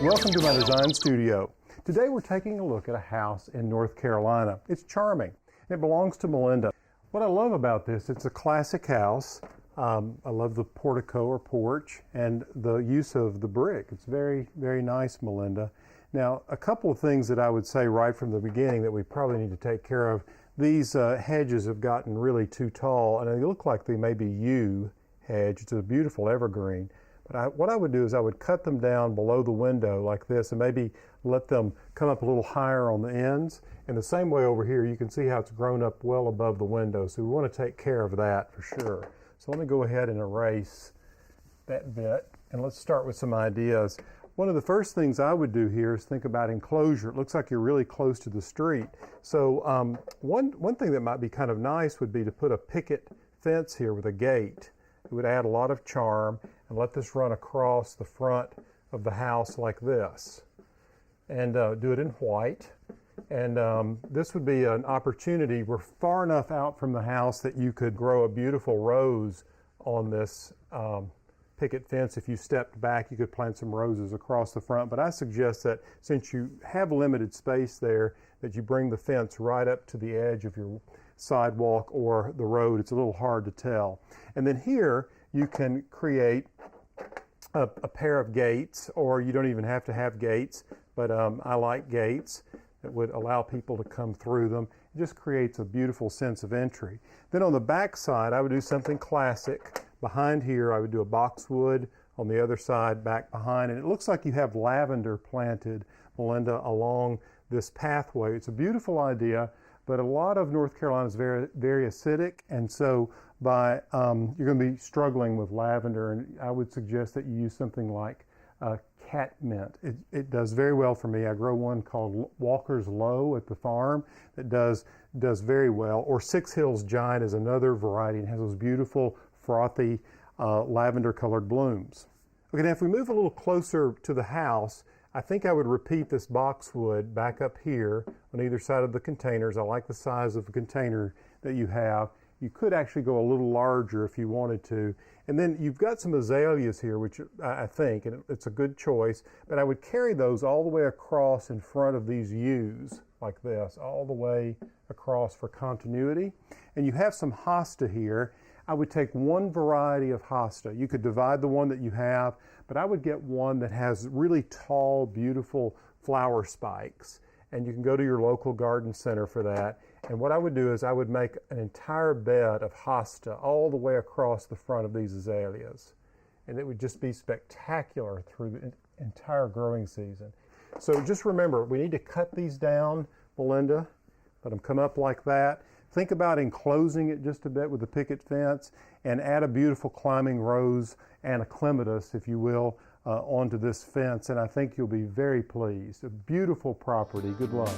Welcome to my design studio. Today we're taking a look at a house in North Carolina. It's charming. It belongs to Melinda. What I love about this, it's a classic house. I love the portico or porch and the use of the brick. It's very, very nice, Melinda. Now, a couple of things that I would say right from the beginning that we probably need to take care of. These hedges have gotten really too tall, and they look like they may be yew hedge. It's a beautiful evergreen. But what I would do is I would cut them down below the window like this and maybe let them come up a little higher on the ends. And the same way over here, you can see how it's grown up well above the window. So we want to take care of that for sure. So let me go ahead and erase that bit. And let's start with some ideas. One of the first things I would do here is think about enclosure. It looks like you're really close to the street. So one thing that might be kind of nice would be to put a picket fence here with a gate. It would add a lot of charm, and let this run across the front of the house like this. And do it in white. And this would be an opportunity. We're far enough out from the house that you could grow a beautiful rose on this picket fence. If you stepped back, you could plant some roses across the front. But I suggest that since you have limited space there, that you bring the fence right up to the edge of your sidewalk or the road. It's a little hard to tell. And then here you can create a pair of gates, or you don't even have to have gates, but I like gates that would allow people to come through them. It just creates a beautiful sense of entry. Then on the back side, I would do something classic. Behind here, I would do a boxwood. On the other side, back behind, and it looks like you have lavender planted, Melinda, along this pathway. It's a beautiful idea, but a lot of North Carolina is very, very acidic, and so you're going to be struggling with lavender, and I would suggest that you use something like catmint. It does very well for me. I grow one called Walker's Low at the farm that does very well. Or Six Hills Giant is another variety and has those beautiful frothy lavender colored blooms. Okay, now if we move a little closer to the house, I think I would repeat this boxwood back up here on either side of the containers. I like the size of the container that you have. You could actually go a little larger if you wanted to. And then you've got some azaleas here, which I think, and it's a good choice, but I would carry those all the way across in front of these yews like this, all the way across for continuity. And you have some hosta here. I would take one variety of hosta. You could divide the one that you have, but I would get one that has really tall, beautiful flower spikes. And you can go to your local garden center for that. And what I would do is I would make an entire bed of hosta all the way across the front of these azaleas. And it would just be spectacular through the entire growing season. So just remember, we need to cut these down, Melinda. Let them come up like that. Think about enclosing it just a bit with the picket fence and add a beautiful climbing rose and a clematis, if you will, onto this fence. And I think you'll be very pleased. A beautiful property. Good luck.